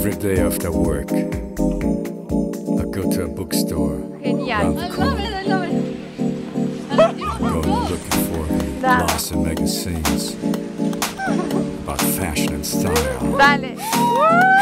Every day after work, I go to a bookstore Genial. around the corner. Go looking for lots of magazines about fashion and style. Dale.